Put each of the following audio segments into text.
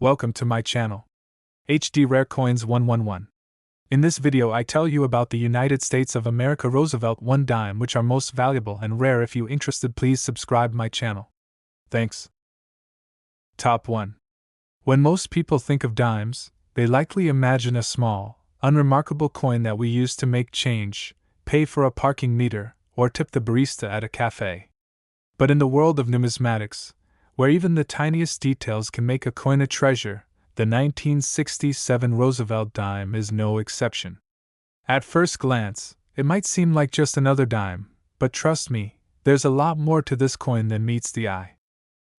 Welcome to my channel, HD Rare Coins 111. In this video I tell you about the United States of America Roosevelt 1 dime, which are most valuable and rare. If you interested, please subscribe my channel. Thanks. Top 1. When most people think of dimes, they likely imagine a small, unremarkable coin that we use to make change, pay for a parking meter, or tip the barista at a cafe. But in the world of numismatics, where even the tiniest details can make a coin a treasure, the 1967 Roosevelt dime is no exception. At first glance, it might seem like just another dime, but trust me, there's a lot more to this coin than meets the eye.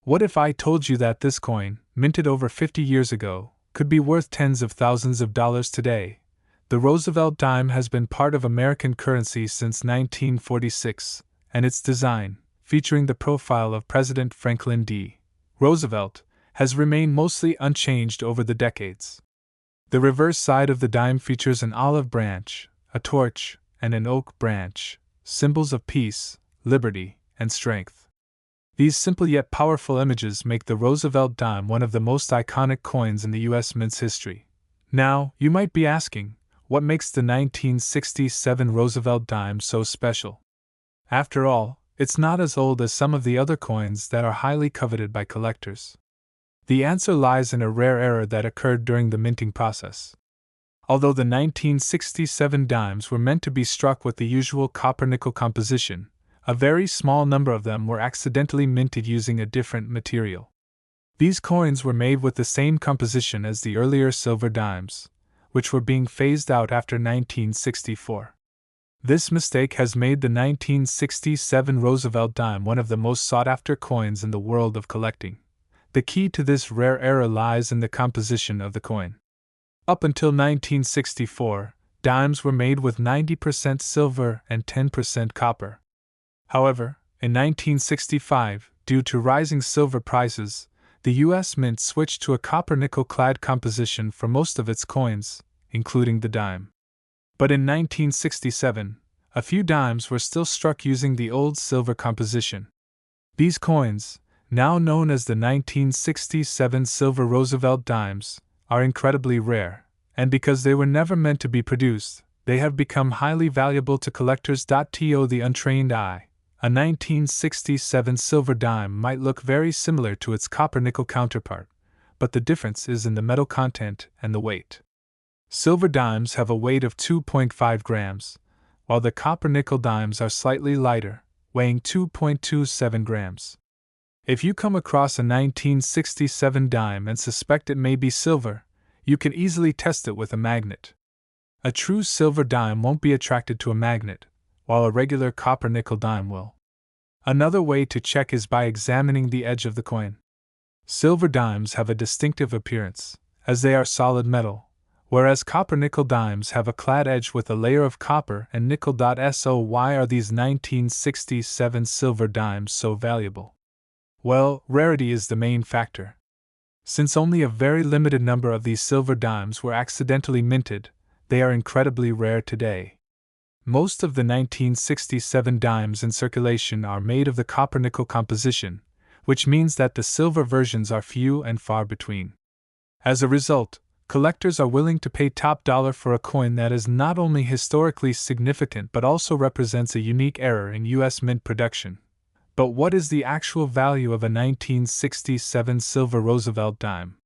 What if I told you that this coin, minted over 50 years ago, could be worth tens of thousands of dollars today? The Roosevelt dime has been part of American currency since 1946, and its design, featuring the profile of President Franklin D. Roosevelt, has remained mostly unchanged over the decades. The reverse side of the dime features an olive branch, a torch, and an oak branch, symbols of peace, liberty, and strength. These simple yet powerful images make the Roosevelt dime one of the most iconic coins in the U.S. mint's history. Now, you might be asking, what makes the 1967 Roosevelt dime so special? After all, it's not as old as some of the other coins that are highly coveted by collectors. The answer lies in a rare error that occurred during the minting process. Although the 1967 dimes were meant to be struck with the usual copper-nickel composition, a very small number of them were accidentally minted using a different material. These coins were made with the same composition as the earlier silver dimes, which were being phased out after 1964. This mistake has made the 1967 Roosevelt dime one of the most sought-after coins in the world of collecting. The key to this rare error lies in the composition of the coin. Up until 1964, dimes were made with 90% silver and 10% copper. However, in 1965, due to rising silver prices, the U.S. Mint switched to a copper-nickel-clad composition for most of its coins, including the dime. But in 1967, a few dimes were still struck using the old silver composition. These coins, now known as the 1967 silver Roosevelt dimes, are incredibly rare, and because they were never meant to be produced, they have become highly valuable to collectors. To the untrained eye, a 1967 silver dime might look very similar to its copper-nickel counterpart, but the difference is in the metal content and the weight. Silver dimes have a weight of 2.5 grams, while the copper-nickel dimes are slightly lighter, weighing 2.27 grams. If you come across a 1967 dime and suspect it may be silver, you can easily test it with a magnet. A true silver dime won't be attracted to a magnet, while a regular copper-nickel dime will. Another way to check is by examining the edge of the coin. Silver dimes have a distinctive appearance, as they are solid metal, whereas copper-nickel dimes have a clad edge with a layer of copper and nickel. So why are these 1967 silver dimes so valuable? Well, rarity is the main factor. Since only a very limited number of these silver dimes were accidentally minted, they are incredibly rare today. Most of the 1967 dimes in circulation are made of the copper-nickel composition, which means that the silver versions are few and far between. As a result, collectors are willing to pay top dollar for a coin that is not only historically significant but also represents a unique era in U.S. mint production. But what is the actual value of a 1967 silver Roosevelt dime?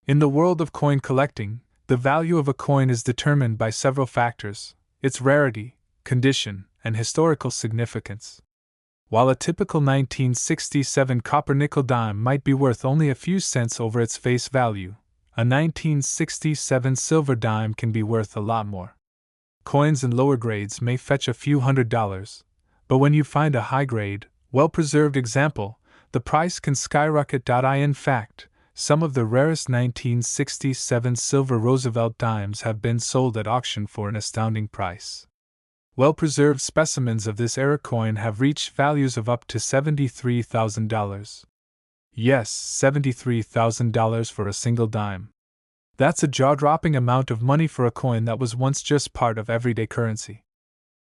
In the world of coin collecting, the value of a coin is determined by several factors: its rarity, condition, and historical significance. While a typical 1967 copper-nickel dime might be worth only a few cents over its face value, a 1967 silver dime can be worth a lot more. Coins in lower grades may fetch a few $100s, but when you find a high-grade, well-preserved example, the price can skyrocket. In fact, some of the rarest 1967 silver Roosevelt dimes have been sold at auction for an astounding price. Well-preserved specimens of this era coin have reached values of up to $73,000. Yes, $73,000 for a single dime. That's a jaw-dropping amount of money for a coin that was once just part of everyday currency.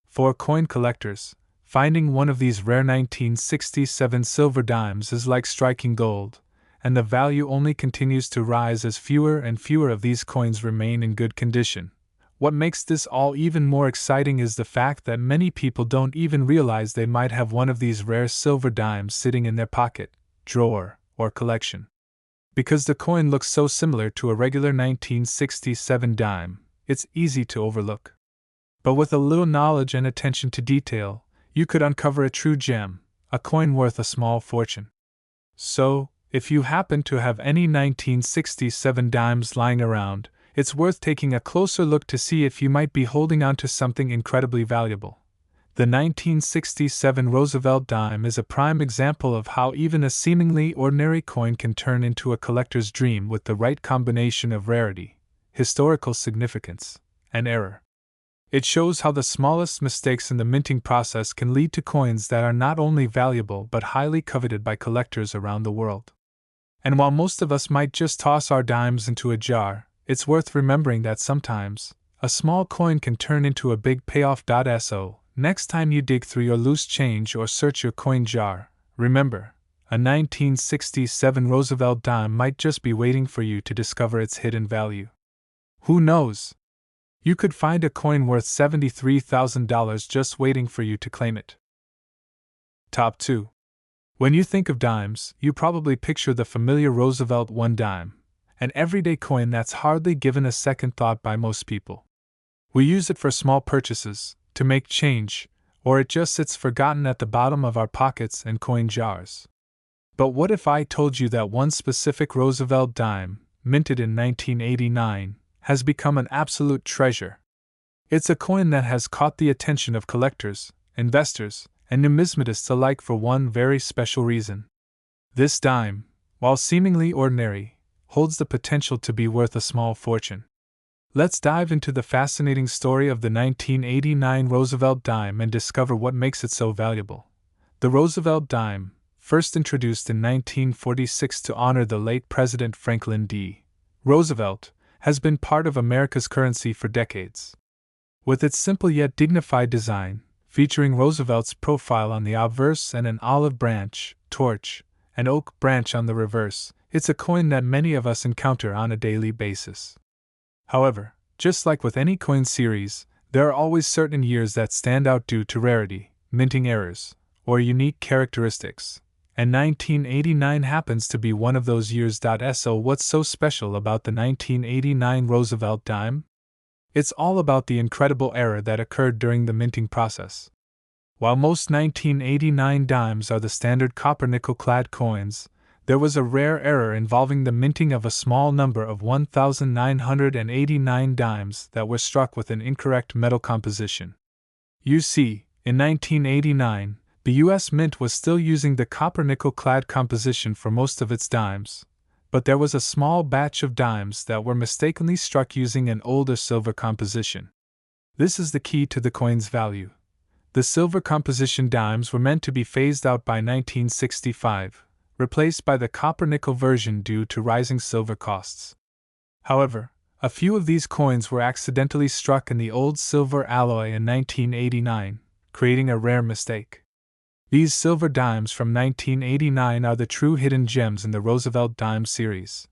For coin collectors, finding one of these rare 1967 silver dimes is like striking gold, and the value only continues to rise as fewer and fewer of these coins remain in good condition. What makes this all even more exciting is the fact that many people don't even realize they might have one of these rare silver dimes sitting in their pocket, drawer, or collection. Because the coin looks so similar to a regular 1967 dime, it's easy to overlook. But with a little knowledge and attention to detail, you could uncover a true gem, a coin worth a small fortune. So, if you happen to have any 1967 dimes lying around, it's worth taking a closer look to see if you might be holding on to something incredibly valuable. The 1967 Roosevelt dime is a prime example of how even a seemingly ordinary coin can turn into a collector's dream with the right combination of rarity, historical significance, and error. It shows how the smallest mistakes in the minting process can lead to coins that are not only valuable but highly coveted by collectors around the world. And while most of us might just toss our dimes into a jar, it's worth remembering that sometimes, a small coin can turn into a big payoff. So, next time you dig through your loose change or search your coin jar, remember, a 1967 Roosevelt dime might just be waiting for you to discover its hidden value. Who knows? You could find a coin worth $73,000 just waiting for you to claim it. Top 2. When you think of dimes, you probably picture the familiar Roosevelt 1 dime, an everyday coin that's hardly given a second thought by most people. We use it for small purchases, to make change, or it just sits forgotten at the bottom of our pockets and coin jars. But what if I told you that one specific Roosevelt dime, minted in 1989, has become an absolute treasure? It's a coin that has caught the attention of collectors, investors, and numismatists alike for one very special reason. This dime, while seemingly ordinary, holds the potential to be worth a small fortune. Let's dive into the fascinating story of the 1989 Roosevelt dime and discover what makes it so valuable. The Roosevelt dime, first introduced in 1946 to honor the late President Franklin D. Roosevelt, has been part of America's currency for decades. With its simple yet dignified design, featuring Roosevelt's profile on the obverse and an olive branch, torch, and oak branch on the reverse, it's a coin that many of us encounter on a daily basis. However, just like with any coin series, there are always certain years that stand out due to rarity, minting errors, or unique characteristics, and 1989 happens to be one of those years. So what's so special about the 1989 Roosevelt dime? It's all about the incredible error that occurred during the minting process. While most 1989 dimes are the standard copper nickel-clad coins, there was a rare error involving the minting of a small number of 1,989 dimes that were struck with an incorrect metal composition. You see, in 1989, the U.S. Mint was still using the copper nickel-clad composition for most of its dimes, but there was a small batch of dimes that were mistakenly struck using an older silver composition. This is the key to the coin's value. The silver composition dimes were meant to be phased out by 1965. Replaced by the copper-nickel version due to rising silver costs. However, a few of these coins were accidentally struck in the old silver alloy in 1989, creating a rare mistake. These silver dimes from 1989 are the true hidden gems in the Roosevelt dime series.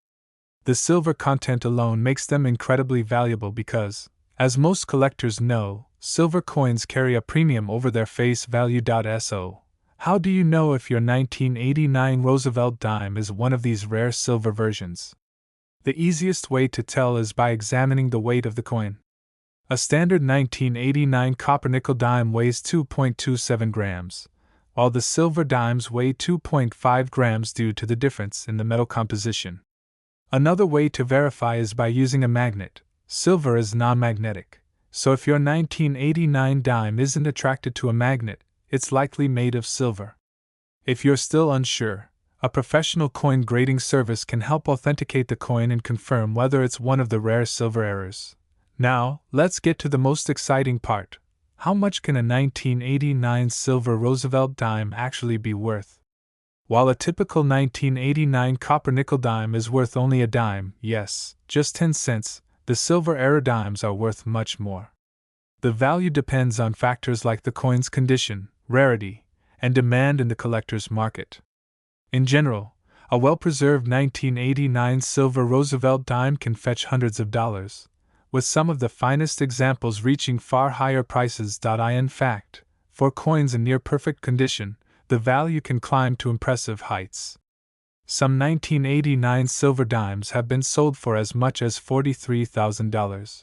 The silver content alone makes them incredibly valuable because, as most collectors know, silver coins carry a premium over their face value. So, how do you know if your 1989 Roosevelt dime is one of these rare silver versions? The easiest way to tell is by examining the weight of the coin. A standard 1989 copper-nickel dime weighs 2.27 grams, while the silver dimes weigh 2.5 grams due to the difference in the metal composition. Another way to verify is by using a magnet. Silver is non-magnetic, so if your 1989 dime isn't attracted to a magnet, it's likely made of silver. If you're still unsure, a professional coin grading service can help authenticate the coin and confirm whether it's one of the rare silver errors. Now, let's get to the most exciting part. How much can a 1989 silver Roosevelt dime actually be worth? While a typical 1989 copper-nickel dime is worth only a dime, yes, just 10 cents, the silver era dimes are worth much more. The value depends on factors like the coin's condition, rarity, and demand in the collector's market. In general, A well-preserved 1989 silver Roosevelt dime can fetch hundreds of dollars, with some of the finest examples reaching far higher prices. In fact, for coins in near-perfect condition, the value can climb to impressive heights. Some 1989 silver dimes have been sold for as much as $43,000.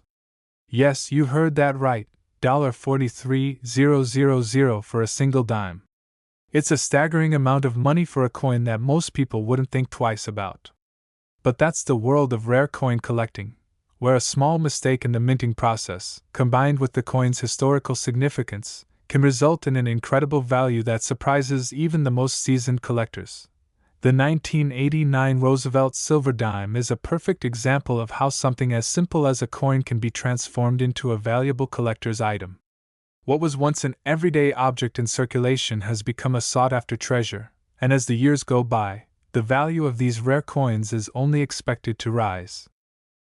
Yes, you heard that right, $43,000 for a single dime. It's a staggering amount of money for a coin that most people wouldn't think twice about. But that's the world of rare coin collecting, where a small mistake in the minting process, combined with the coin's historical significance, can result in an incredible value that surprises even the most seasoned collectors. The 1989 Roosevelt silver dime is a perfect example of how something as simple as a coin can be transformed into a valuable collector's item. What was once an everyday object in circulation has become a sought-after treasure, and as the years go by, the value of these rare coins is only expected to rise.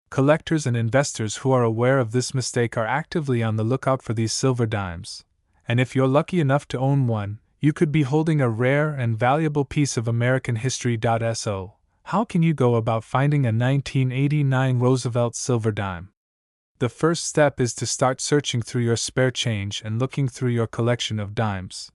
Collectors and investors who are aware of this mistake are actively on the lookout for these silver dimes, and if you're lucky enough to own one, you could be holding a rare and valuable piece of American history. So, how can you go about finding a 1989 Roosevelt silver dime? The first step is to start searching through your spare change and looking through your collection of dimes.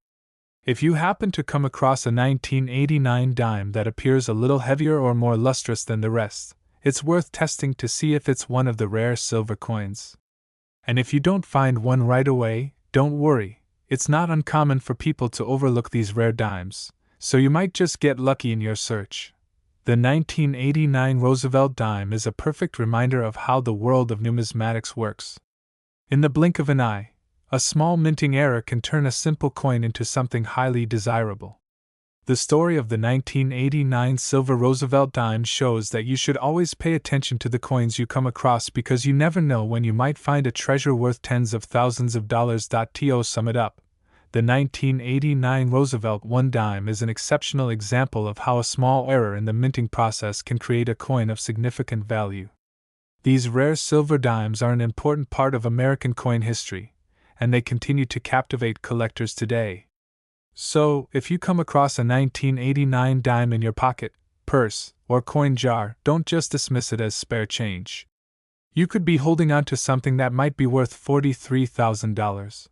If you happen to come across a 1989 dime that appears a little heavier or more lustrous than the rest, it's worth testing to see if it's one of the rare silver coins. And if you don't find one right away, don't worry, it's not uncommon for people to overlook these rare dimes, so you might just get lucky in your search. The 1989 Roosevelt dime is a perfect reminder of how the world of numismatics works. In the blink of an eye, a small minting error can turn a simple coin into something highly desirable. The story of the 1989 silver Roosevelt dime shows that you should always pay attention to the coins you come across because you never know when you might find a treasure worth tens of thousands of dollars. To sum it up, the 1989 Roosevelt 1 dime is an exceptional example of how a small error in the minting process can create a coin of significant value. These rare silver dimes are an important part of American coin history, and they continue to captivate collectors today. So, if you come across a 1989 dime in your pocket, purse, or coin jar, don't just dismiss it as spare change. You could be holding on to something that might be worth $43,000.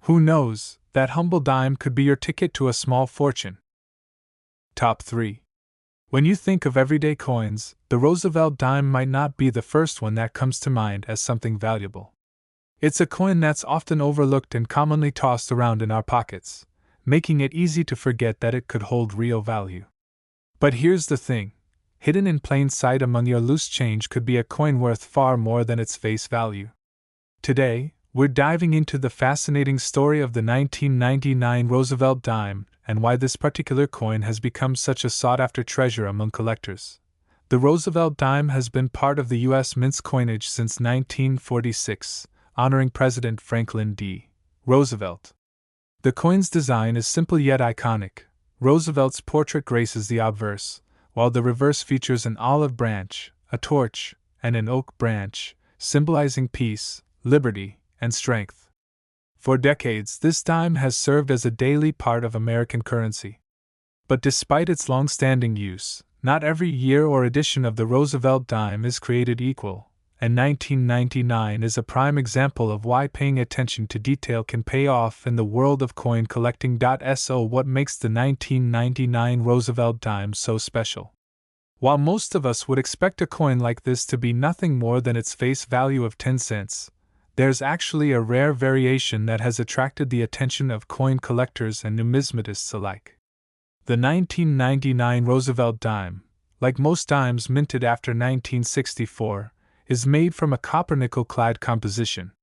Who knows, that humble dime could be your ticket to a small fortune. Top 3. When you think of everyday coins, the Roosevelt dime might not be the first one that comes to mind as something valuable. It's a coin that's often overlooked and commonly tossed around in our pockets, making it easy to forget that it could hold real value. But here's the thing, hidden in plain sight among your loose change could be a coin worth far more than its face value. Today, we're diving into the fascinating story of the 1999 Roosevelt dime and why this particular coin has become such a sought-after treasure among collectors. The Roosevelt dime has been part of the U.S. Mint's coinage since 1946, honoring President Franklin D. Roosevelt. The coin's design is simple yet iconic. Roosevelt's portrait graces the obverse, while the reverse features an olive branch, a torch, and an oak branch, symbolizing peace, liberty, and strength. For decades, this dime has served as a daily part of American currency. But despite its long-standing use, not every year or edition of the Roosevelt dime is created equal, and 1999 is a prime example of why paying attention to detail can pay off in the world of coin collecting. So what makes the 1999 Roosevelt dime so special? While most of us would expect a coin like this to be nothing more than its face value of 10 cents, there's actually a rare variation that has attracted the attention of coin collectors and numismatists alike. The 1999 Roosevelt dime, like most dimes minted after 1964, is made from a copper-nickel-clad composition.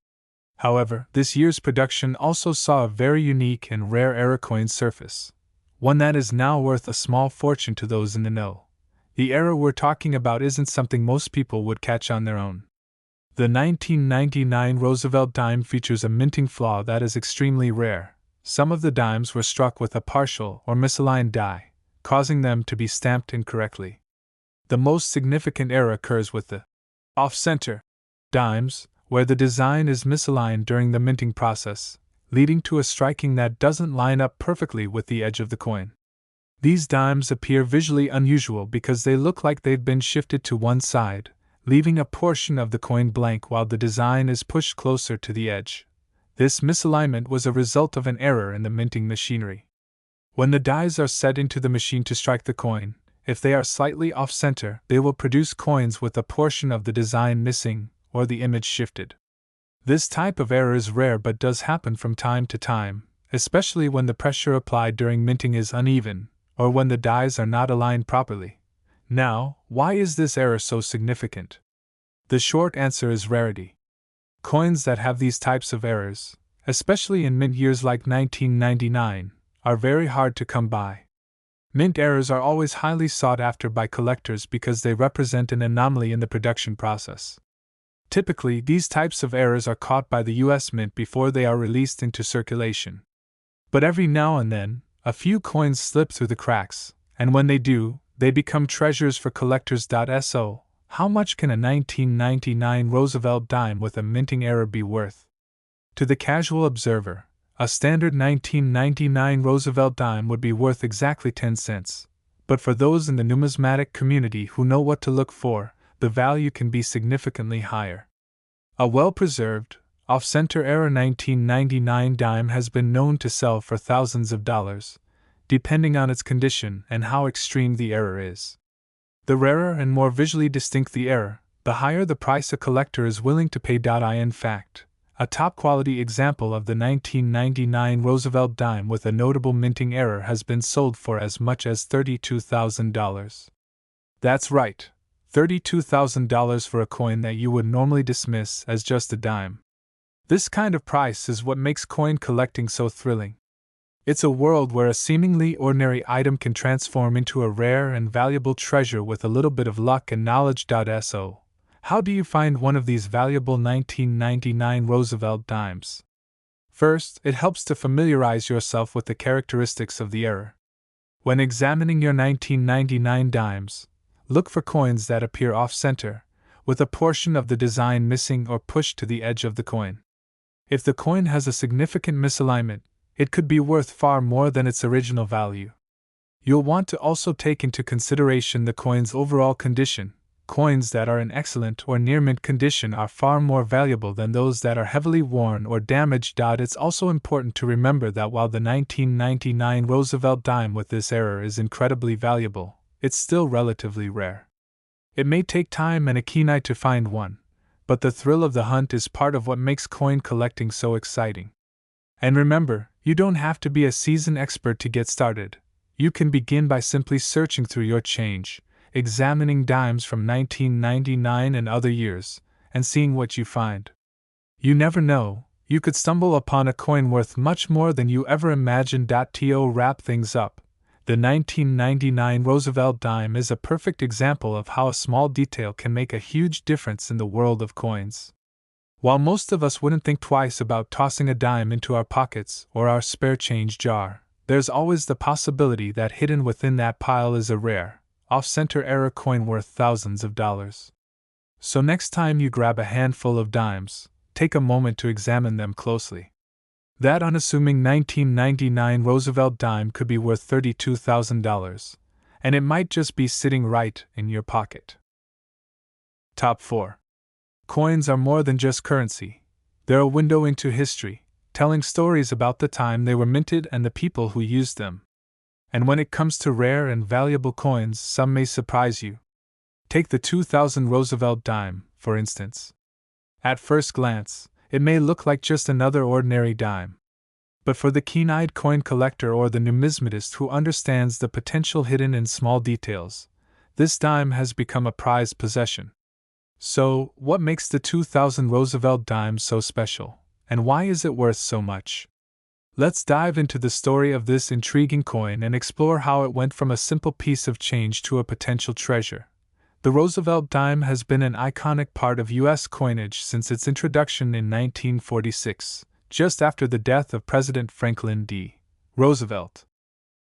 However, this year's production also saw a very unique and rare era coin surface, one that is now worth a small fortune to those in the know. The era we're talking about isn't something most people would catch on their own. The 1999 Roosevelt dime features a minting flaw that is extremely rare. Some of the dimes were struck with a partial or misaligned die, causing them to be stamped incorrectly. The most significant error occurs with the off-center dimes, where the design is misaligned during the minting process, leading to a striking that doesn't line up perfectly with the edge of the coin. These dimes appear visually unusual because they look like they've been shifted to one side, leaving a portion of the coin blank while the design is pushed closer to the edge. This misalignment was a result of an error in the minting machinery. When the dies are set into the machine to strike the coin, if they are slightly off-center, they will produce coins with a portion of the design missing or the image shifted. This type of error is rare but does happen from time to time, especially when the pressure applied during minting is uneven, or when the dies are not aligned properly. Now, why is this error so significant? The short answer is rarity. Coins that have these types of errors, especially in mint years like 1999, are very hard to come by. Mint errors are always highly sought after by collectors because they represent an anomaly in the production process. Typically, these types of errors are caught by the US Mint before they are released into circulation. But every now and then, a few coins slip through the cracks, and when they do, they become treasures for collectors. So, how much can a 1999 Roosevelt dime with a minting error be worth? To the casual observer, a standard 1999 Roosevelt dime would be worth exactly 10 cents. But for those in the numismatic community who know what to look for, the value can be significantly higher. A well-preserved, off-center error 1999 dime has been known to sell for thousands of dollars, depending on its condition and how extreme the error is. The rarer and more visually distinct the error, the higher the price a collector is willing to pay. In fact, a top-quality example of the 1999 Roosevelt dime with a notable minting error has been sold for as much as $32,000. That's right, $32,000 for a coin that you would normally dismiss as just a dime. This kind of price is what makes coin collecting so thrilling. It's a world where a seemingly ordinary item can transform into a rare and valuable treasure with a little bit of luck and knowledge. So, how do you find one of these valuable 1999 Roosevelt dimes? First, it helps to familiarize yourself with the characteristics of the error. When examining your 1999 dimes, look for coins that appear off-center, with a portion of the design missing or pushed to the edge of the coin. If the coin has a significant misalignment, it could be worth far more than its original value. You'll want to also take into consideration the coin's overall condition. Coins that are in excellent or near mint condition are far more valuable than those that are heavily worn or damaged. It's also important to remember that while the 1999 Roosevelt dime with this error is incredibly valuable, it's still relatively rare. It may take time and a keen eye to find one, but the thrill of the hunt is part of what makes coin collecting so exciting. And remember, you don't have to be a seasoned expert to get started. You can begin by simply searching through your change, examining dimes from 1999 and other years, and seeing what you find. You never know, you could stumble upon a coin worth much more than you ever imagined. To wrap things up, the 1999 Roosevelt dime is a perfect example of how a small detail can make a huge difference in the world of coins. While most of us wouldn't think twice about tossing a dime into our pockets or our spare change jar, there's always the possibility that hidden within that pile is a rare, off-center error coin worth thousands of dollars. So next time you grab a handful of dimes, take a moment to examine them closely. That unassuming 1999 Roosevelt dime could be worth $32,000, and it might just be sitting right in your pocket. Top 4. Coins are more than just currency. They're a window into history, telling stories about the time they were minted and the people who used them. And when it comes to rare and valuable coins, some may surprise you. Take the 2000 Roosevelt dime, for instance. At first glance, it may look like just another ordinary dime. But for the keen-eyed coin collector or the numismatist who understands the potential hidden in small details, this dime has become a prized possession. So, what makes the 2000 Roosevelt dime so special, and why is it worth so much? Let's dive into the story of this intriguing coin and explore how it went from a simple piece of change to a potential treasure. The Roosevelt dime has been an iconic part of U.S. coinage since its introduction in 1946, just after the death of President Franklin D. Roosevelt.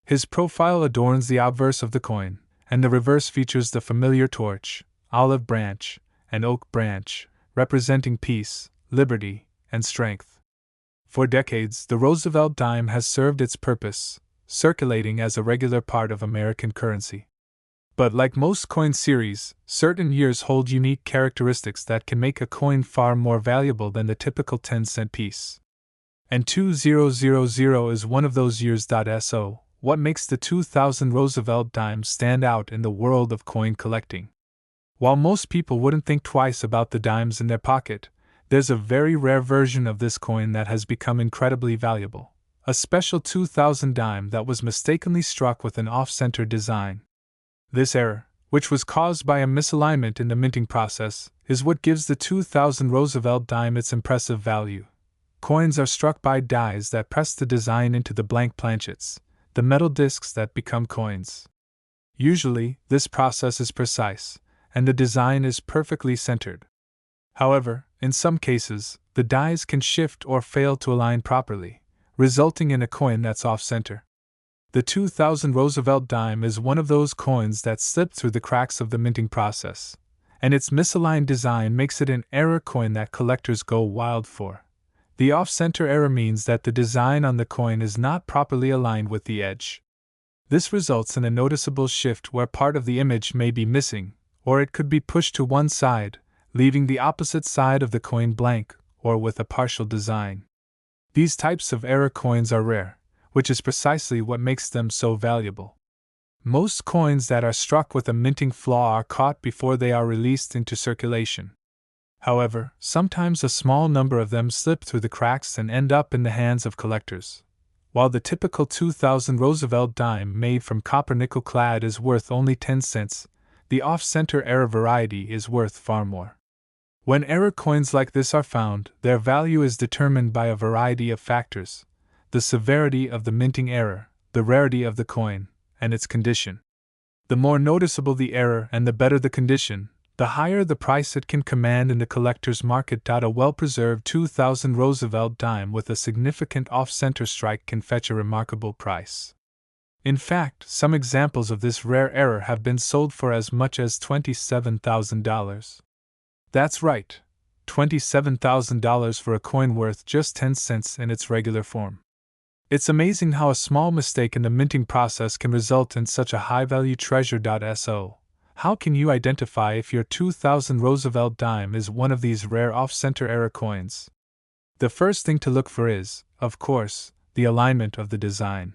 His profile adorns the obverse of the coin, and the reverse features the familiar torch, olive branch, and oak branch, representing peace, liberty, and strength. For decades, the Roosevelt dime has served its purpose, circulating as a regular part of American currency. But like most coin series, certain years hold unique characteristics that can make a coin far more valuable than the typical 10-cent piece. And 2000 is one of those years. So, what makes the 2000 Roosevelt dime stand out in the world of coin collecting? While most people wouldn't think twice about the dimes in their pocket, there's a very rare version of this coin that has become incredibly valuable. A special 2000 dime that was mistakenly struck with an off-center design. This error, which was caused by a misalignment in the minting process, is what gives the 2000 Roosevelt dime its impressive value. Coins are struck by dies that press the design into the blank planchets, the metal discs that become coins. Usually, this process is precise, and the design is perfectly centered. However, in some cases, the dies can shift or fail to align properly, resulting in a coin that's off-center. The 2000 Roosevelt dime is one of those coins that slipped through the cracks of the minting process, and its misaligned design makes it an error coin that collectors go wild for. The off-center error means that the design on the coin is not properly aligned with the edge. This results in a noticeable shift where part of the image may be missing, or it could be pushed to one side, leaving the opposite side of the coin blank or with a partial design. These types of error coins are rare, which is precisely what makes them so valuable. Most coins that are struck with a minting flaw are caught before they are released into circulation. However, sometimes a small number of them slip through the cracks and end up in the hands of collectors. While the typical 2000 Roosevelt dime made from copper nickel clad is worth only 10 cents, the off-center error variety is worth far more. When error coins like this are found, their value is determined by a variety of factors: the severity of the minting error, the rarity of the coin, and its condition. The more noticeable the error and the better the condition, the higher the price it can command in the collector's market. A well-preserved 2000 Roosevelt dime with a significant off-center strike can fetch a remarkable price. In fact, some examples of this rare error have been sold for as much as $27,000. That's right, $27,000 for a coin worth just 10 cents in its regular form. It's amazing how a small mistake in the minting process can result in such a high-value treasure. So, how can you identify if your 2000 Roosevelt dime is one of these rare off-center error coins? The first thing to look for is, of course, the alignment of the design.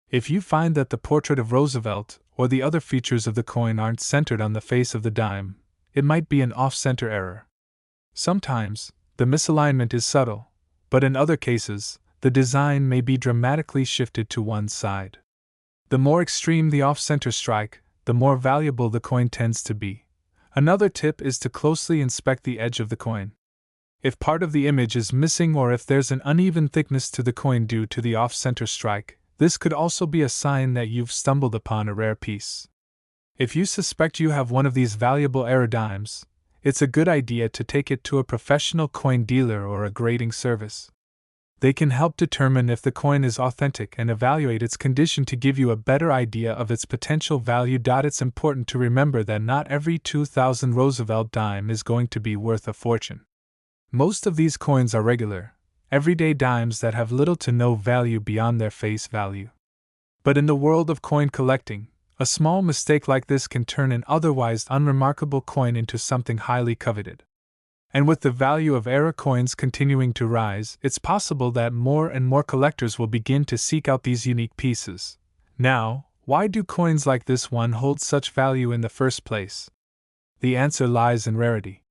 If you find that the portrait of Roosevelt or the other features of the coin aren't centered on the face of the dime, it might be an off-center error. Sometimes, the misalignment is subtle, but in other cases, the design may be dramatically shifted to one side. The more extreme the off-center strike, the more valuable the coin tends to be. Another tip is to closely inspect the edge of the coin. If part of the image is missing or if there's an uneven thickness to the coin due to the off-center strike, this could also be a sign that you've stumbled upon a rare piece. If you suspect you have one of these valuable error dimes, it's a good idea to take it to a professional coin dealer or a grading service. They can help determine if the coin is authentic and evaluate its condition to give you a better idea of its potential value. It's important to remember that not every 2000 Roosevelt dime is going to be worth a fortune. Most of these coins are regular, everyday dimes that have little to no value beyond their face value. But in the world of coin collecting, a small mistake like this can turn an otherwise unremarkable coin into something highly coveted. And with the value of error coins continuing to rise, it's possible that more and more collectors will begin to seek out these unique pieces. Now, why do coins like this one hold such value in the first place? The answer lies in rarity.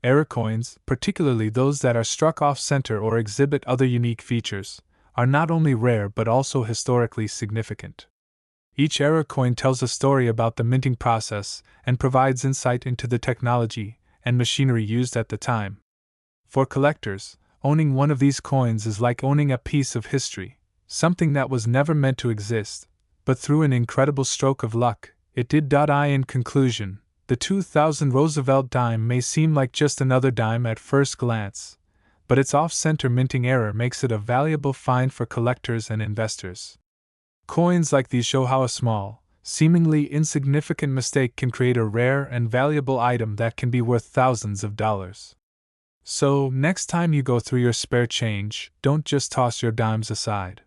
Error coins, particularly those that are struck off-center or exhibit other unique features, are not only rare but also historically significant. Each error coin tells a story about the minting process and provides insight into the technology and machinery used at the time. For collectors, owning one of these coins is like owning a piece of history, something that was never meant to exist, but through an incredible stroke of luck, it did. In conclusion, the 2000 Roosevelt dime may seem like just another dime at first glance, but its off-center minting error makes it a valuable find for collectors and investors. Coins like these show how a small, seemingly insignificant mistake can create a rare and valuable item that can be worth thousands of dollars. So, next time you go through your spare change, don't just toss your dimes aside.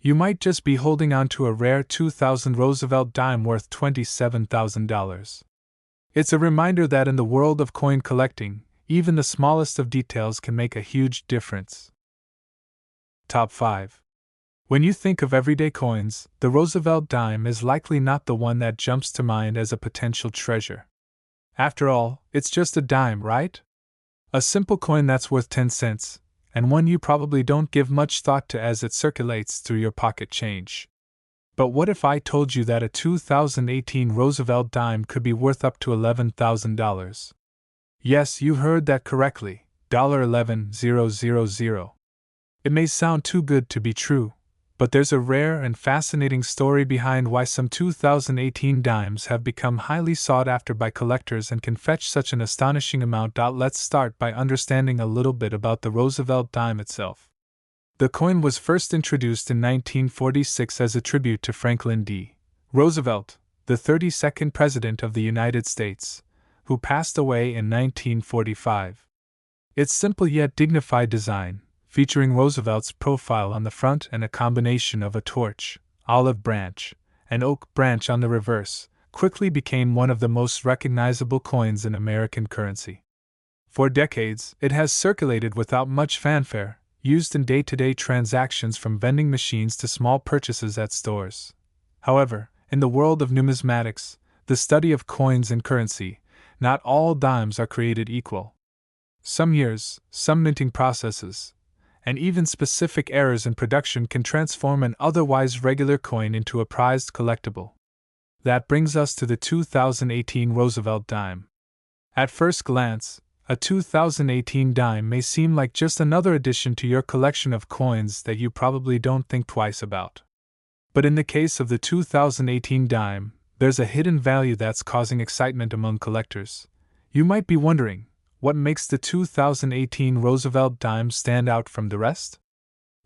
You might just be holding on to a rare 2000 Roosevelt dime worth $27,000. It's a reminder that in the world of coin collecting, even the smallest of details can make a huge difference. Top 5. When you think of everyday coins, the Roosevelt dime is likely not the one that jumps to mind as a potential treasure. After all, it's just a dime, right? A simple coin that's worth 10 cents, and one you probably don't give much thought to as it circulates through your pocket change. But what if I told you that a 2018 Roosevelt dime could be worth up to $11,000? Yes, you heard that correctly, $11,000. It may sound too good to be true, but there's a rare and fascinating story behind why some 2018 dimes have become highly sought after by collectors and can fetch such an astonishing amount. Let's start by understanding a little bit about the Roosevelt dime itself. The coin was first introduced in 1946 as a tribute to Franklin D. Roosevelt, the 32nd President of the United States, who passed away in 1945. Its simple yet dignified design, featuring Roosevelt's profile on the front and a combination of a torch, olive branch, and oak branch on the reverse, quickly became one of the most recognizable coins in American currency. For decades, it has circulated without much fanfare, used in day-to-day transactions from vending machines to small purchases at stores. However, in the world of numismatics, the study of coins and currency, not all dimes are created equal. Some years, some minting processes, and even specific errors in production can transform an otherwise regular coin into a prized collectible. That brings us to the 2018 Roosevelt dime. At first glance, a 2018 dime may seem like just another addition to your collection of coins that you probably don't think twice about. But in the case of the 2018 dime, there's a hidden value that's causing excitement among collectors. You might be wondering, what makes the 2018 Roosevelt dime stand out from the rest?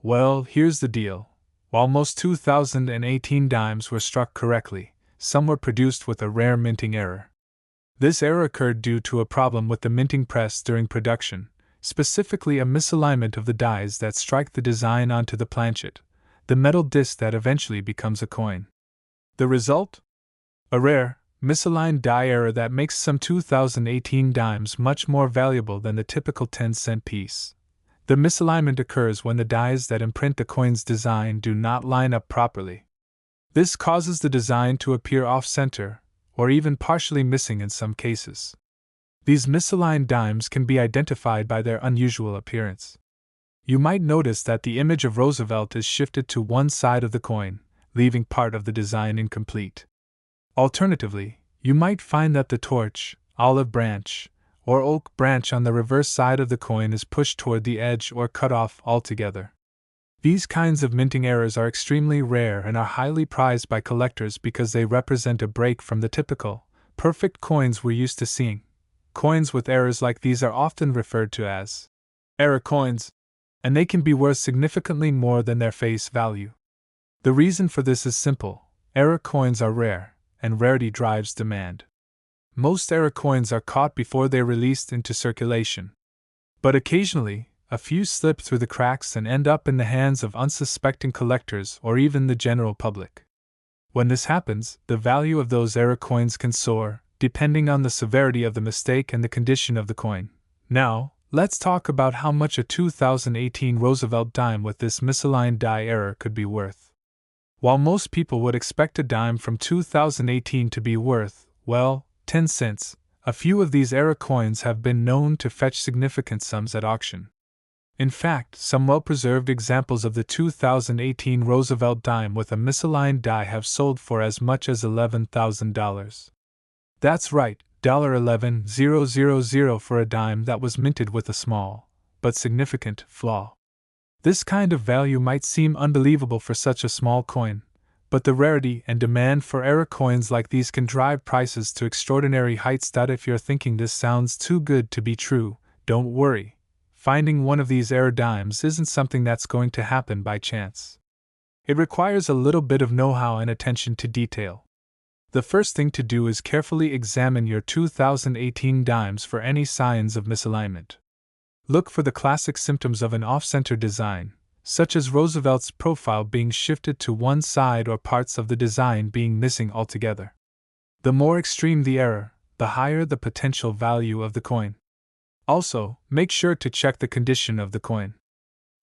Well, here's the deal. While most 2018 dimes were struck correctly, some were produced with a rare minting error. This error occurred due to a problem with the minting press during production, specifically a misalignment of the dies that strike the design onto the planchet, the metal disc that eventually becomes a coin. The result? A rare, misaligned die error that makes some 2018 dimes much more valuable than the typical 10-cent piece. The misalignment occurs when the dies that imprint the coin's design do not line up properly. This causes the design to appear off-center, or even partially missing in some cases. These misaligned dimes can be identified by their unusual appearance. You might notice that the image of Roosevelt is shifted to one side of the coin, leaving part of the design incomplete. Alternatively, you might find that the torch, olive branch, or oak branch on the reverse side of the coin is pushed toward the edge or cut off altogether. These kinds of minting errors are extremely rare and are highly prized by collectors because they represent a break from the typical, perfect coins we're used to seeing. Coins with errors like these are often referred to as error coins, and they can be worth significantly more than their face value. The reason for this is simple: error coins are rare, and rarity drives demand. Most error coins are caught before they're released into circulation. But occasionally, a few slip through the cracks and end up in the hands of unsuspecting collectors or even the general public. When this happens, the value of those error coins can soar, depending on the severity of the mistake and the condition of the coin. Now, let's talk about how much a 2018 Roosevelt dime with this misaligned die error could be worth. While most people would expect a dime from 2018 to be worth, well, 10 cents, a few of these error coins have been known to fetch significant sums at auction. In fact, some well-preserved examples of the 2018 Roosevelt dime with a misaligned die have sold for as much as $11,000. That's right, $11,000 for a dime that was minted with a small, but significant, flaw. This kind of value might seem unbelievable for such a small coin, but the rarity and demand for error coins like these can drive prices to extraordinary heights. If you're thinking this sounds too good to be true, don't worry. Finding one of these error dimes isn't something that's going to happen by chance. It requires a little bit of know-how and attention to detail. The first thing to do is carefully examine your 2018 dimes for any signs of misalignment. Look for the classic symptoms of an off-center design, such as Roosevelt's profile being shifted to one side or parts of the design being missing altogether. The more extreme the error, the higher the potential value of the coin. Also, make sure to check the condition of the coin.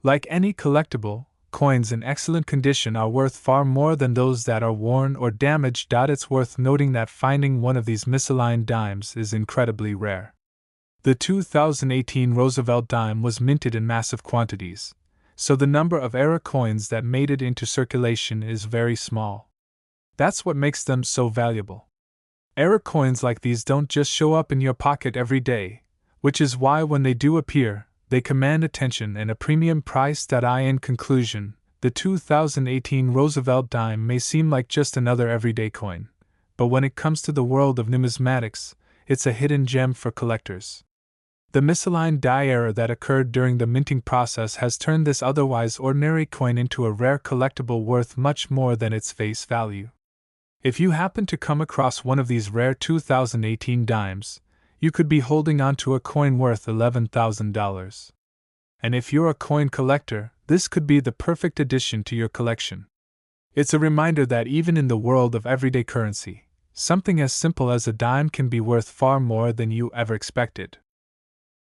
Like any collectible, coins in excellent condition are worth far more than those that are worn or damaged. It's worth noting that finding one of these misaligned dimes is incredibly rare. The 2018 Roosevelt dime was minted in massive quantities, so the number of error coins that made it into circulation is very small. That's what makes them so valuable. Error coins like these don't just show up in your pocket every day, which is why when they do appear, they command attention and a premium price. In conclusion, the 2018 Roosevelt dime may seem like just another everyday coin, but when it comes to the world of numismatics, it's a hidden gem for collectors. The misaligned die error that occurred during the minting process has turned this otherwise ordinary coin into a rare collectible worth much more than its face value. If you happen to come across one of these rare 2018 dimes, you could be holding on to a coin worth $11,000. And if you're a coin collector, this could be the perfect addition to your collection. It's a reminder that even in the world of everyday currency, something as simple as a dime can be worth far more than you ever expected.